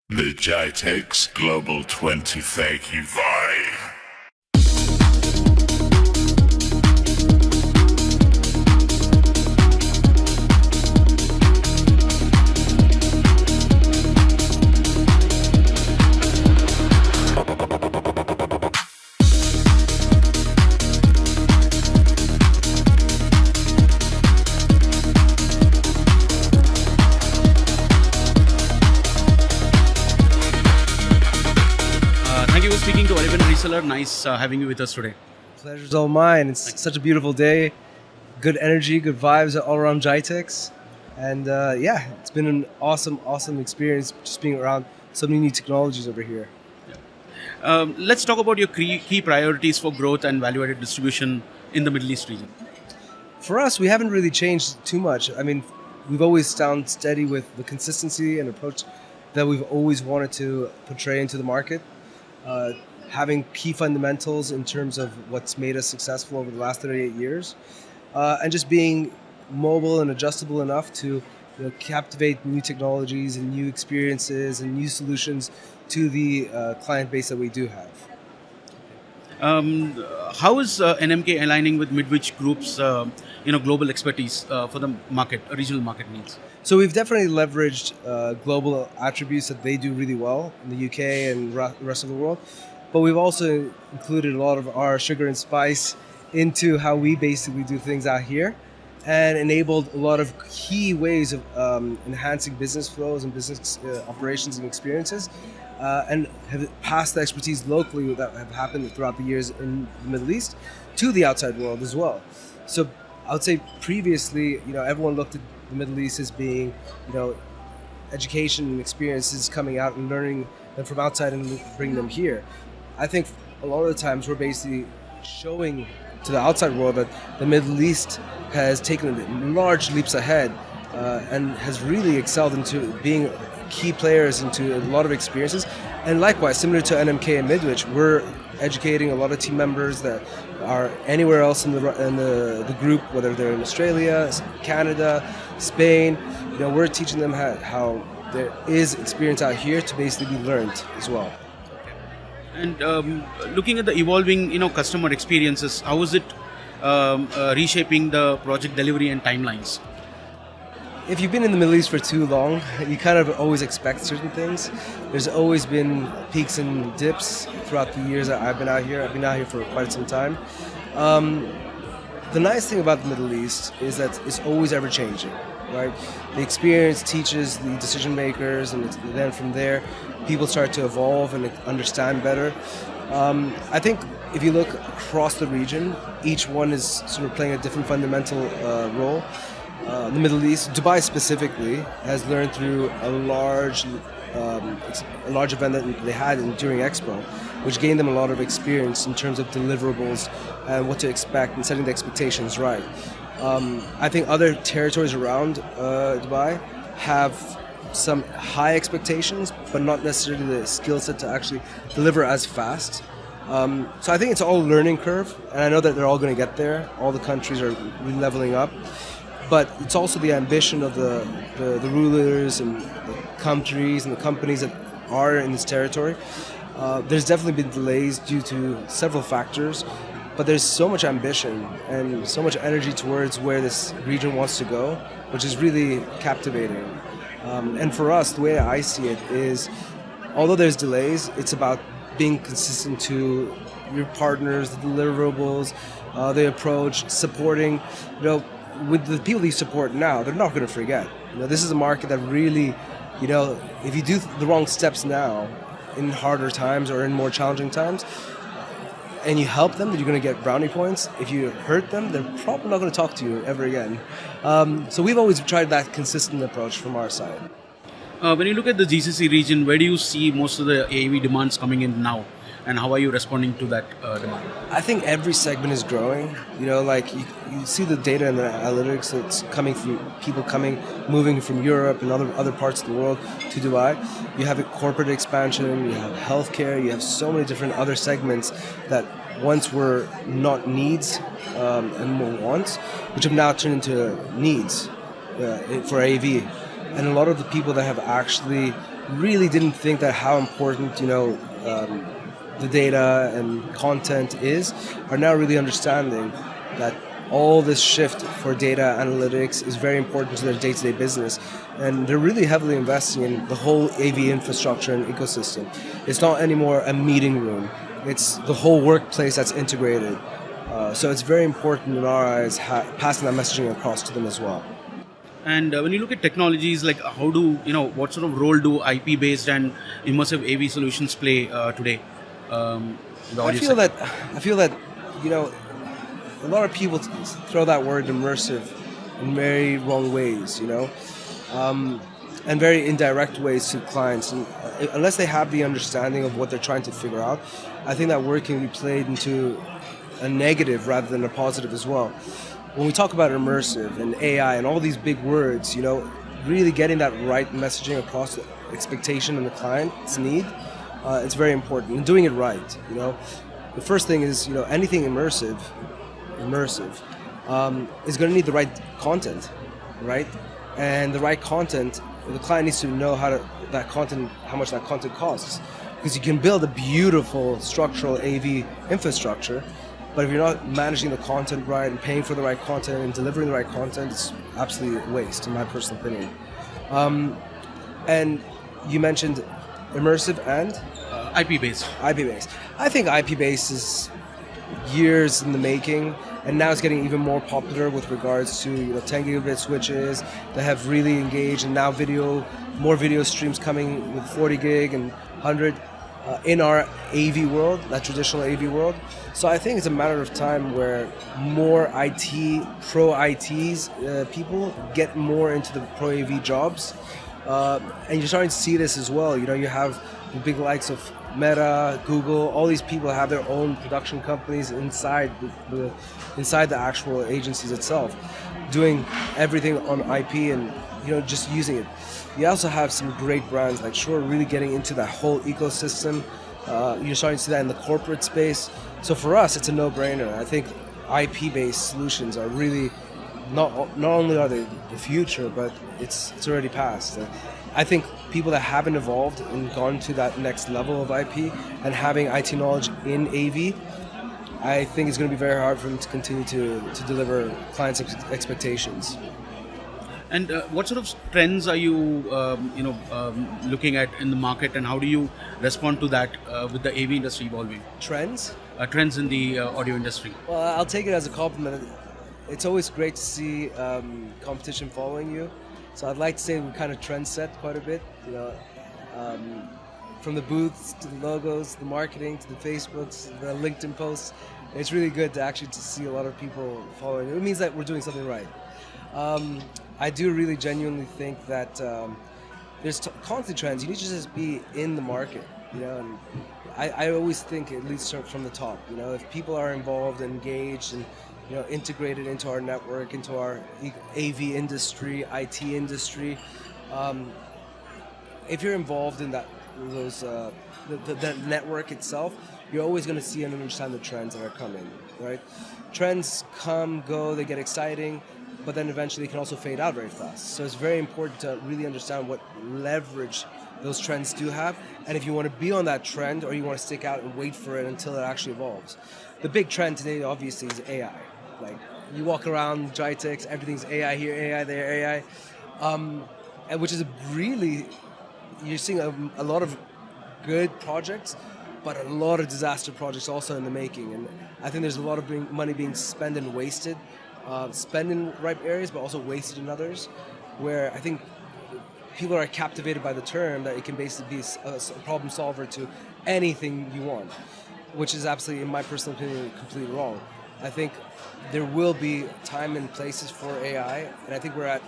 The Jitex Global 20 Fake You Vibe. Thank you for speaking to Arabian Reseller. Nice having you with us today. Pleasure's all mine. It's such a beautiful day. Good energy, good vibes all around Jitex. And yeah, it's been an awesome experience just being around so many new technologies over here. Let's talk about your key priorities for growth and value-added distribution in the Middle East region. For us, we haven't really changed too much. I mean, we've always stayed steady with the consistency and approach that we've always wanted to portray into the market. Having key fundamentals in terms of what's made us successful over the last 38 years, and just being mobile and adjustable enough to captivate new technologies and new experiences and new solutions to the client base that we do have. How is NMK aligning with Midwich Group's global expertise for the market, regional market needs? So we've definitely leveraged global attributes that they do really well in the UK and the rest of the world. But we've also included a lot of our sugar and spice into how we basically do things out here, and enabled a lot of key ways of enhancing business flows and business operations and experiences, and have passed the expertise locally that have happened throughout the years in the Middle East to the outside world as well. So I would say previously, everyone looked at the Middle East as being, education and experiences coming out and learning them from outside and bring them here. I think a lot of the times we're basically showing to the outside world that the Middle East has taken large leaps ahead and has really excelled into being key players into a lot of experiences. And likewise, similar to NMK and Midwich, we're educating a lot of team members that are anywhere else in the group, whether they're in Australia, Canada, Spain. We're teaching them how there is experience out here to basically be learned as well. And looking at the evolving, customer experiences, how is it reshaping the project delivery and timelines? If you've been in the Middle East for too long, you kind of always expect certain things. There's always been peaks and dips throughout the years that I've been out here. I've been out here for quite some time. The nice thing about the Middle East is that it's always ever changing, right? The experience teaches the decision makers, and then from there, people start to evolve and understand better. I think if you look across the region, each one is sort of playing a different fundamental role. The Middle East, Dubai specifically, has learned through a large event that they had during Expo, which gained them a lot of experience in terms of deliverables and what to expect and setting the expectations right. I think other territories around Dubai have some high expectations, but not necessarily the skill set to actually deliver as fast. So I think it's all a learning curve, and I know that they're all going to get there. All the countries are really leveling up. But it's also the ambition of the rulers and the countries and the companies that are in this territory. There's definitely been delays due to several factors, but there's so much ambition and so much energy towards where this region wants to go, which is really captivating. And for us, the way I see it is, although there's delays, it's about being consistent to your partners, the deliverables, the approach, supporting, with the people you support now, they're not going to forget. This is a market that really, if you do the wrong steps now, in harder times or in more challenging times, and you help them, you're going to get brownie points. If you hurt them, they're probably not going to talk to you ever again. So we've always tried that consistent approach from our side. When you look at the GCC region, where do you see most of the AAV demands coming in now? And how are you responding to that demand? I think every segment is growing. You see the data and the analytics that's coming from people moving from Europe and other parts of the world to Dubai. You have a corporate expansion, you have healthcare, you have so many different other segments that once were not needs and more wants, which have now turned into needs for AV. And a lot of the people that have actually really didn't think that how important, the data and content is, are now really understanding that all this shift for data analytics is very important to their day-to-day business. And they're really heavily investing in the whole AV infrastructure and ecosystem. It's not anymore a meeting room. It's the whole workplace that's integrated. So it's very important in our eyes passing that messaging across to them as well. And when you look at technologies, like what sort of role do IP-based and immersive AV solutions play today? In the audio sector? I feel that, a lot of people throw that word immersive in very wrong ways, and very indirect ways to clients. And unless they have the understanding of what they're trying to figure out, I think that word can be played into a negative rather than a positive as well. When we talk about immersive and AI and all these big words, really getting that right messaging across the expectation and the client's need, it's very important. And doing it right, The first thing is, anything immersive is going to need the right content, right? And the right content, the client needs to know how much that content costs. Because you can build a beautiful structural AV infrastructure, but if you're not managing the content right and paying for the right content and delivering the right content, it's absolutely a waste, in my personal opinion. And you mentioned immersive and? IP-based. IP-based. I think IP-based is years in the making, and now it's getting even more popular with regards to 10 gigabit switches that have really engaged, and now more video streams coming with 40 gig and 100 in our AV world, that traditional AV world. So I think it's a matter of time where more pro ITs people get more into the pro AV jobs, and you're starting to see this as well. You have the big likes of Meta, Google, all these people have their own production companies inside the actual agencies itself, doing everything on IP and just using it. You also have some great brands like Shure really getting into that whole ecosystem. You're starting to see that in the corporate space. So for us, it's a no-brainer. I think IP-based solutions are really not only are they the future, but it's already past. I think people that haven't evolved and gone to that next level of IP and having IT knowledge in AV, I think it's going to be very hard for them to continue to deliver clients' expectations. And what sort of trends are you, looking at in the market, and how do you respond to that with the AV industry evolving? Trends? Trends in the audio industry. Well, I'll take it as a compliment. It's always great to see competition following you. So I'd like to say we kind of trend set quite a bit, from the booths to the logos, the marketing to the Facebooks, the LinkedIn posts. It's really good to actually see a lot of people following. It means that we're doing something right. I do really genuinely think that there's constant trends. You need to just be in the market, and I always think it leads from the top. If people are involved, engaged, and integrated into our network, into our AV industry, IT industry. If you're involved in the network itself, you're always going to see and understand the trends that are coming, right? Trends come, go, they get exciting, but then eventually they can also fade out very fast. So it's very important to really understand what leverage those trends do have, and if you want to be on that trend or you want to stick out and wait for it until it actually evolves. The big trend today obviously is AI. Like, you walk around GITEX, everything's AI here, AI there, AI, and which is really, you're seeing a lot of good projects, but a lot of disaster projects also in the making. And I think there's a lot of money being spent and wasted, spent in ripe areas, but also wasted in others, where I think people are captivated by the term that it can basically be a problem solver to anything you want, which is absolutely, in my personal opinion, completely wrong. I think there will be time and places for AI, and I think we're at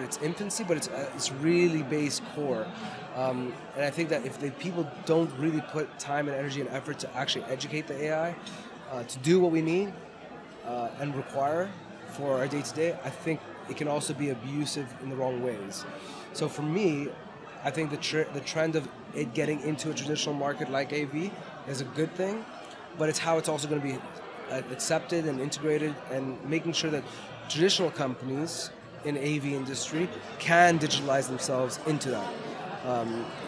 its infancy, but it's really base core. And I think that if the people don't really put time and energy and effort to actually educate the AI to do what we need and require for our day-to-day, I think it can also be abusive in the wrong ways. So for me, I think the trend of it getting into a traditional market like AV is a good thing, but it's how it's also going to be accepted and integrated, and making sure that traditional companies in AV industry can digitalize themselves into that.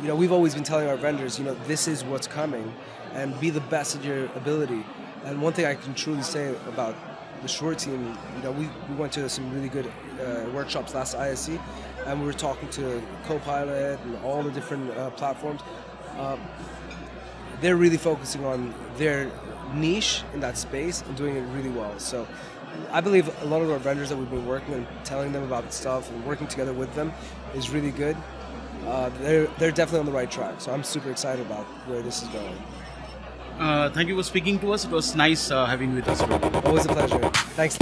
We've always been telling our vendors, this is what's coming, and be the best at your ability. And one thing I can truly say about the Shure team, we went to some really good workshops last ISE, and we were talking to Copilot and all the different platforms. They're really focusing on their niche in that space and doing it really well. So I believe a lot of our vendors that we've been working and telling them about stuff and working together with them is really good. They're definitely on the right track. So I'm super excited about where this is going. Thank you for speaking to us. It was nice having you with us. Always a pleasure. Thanks.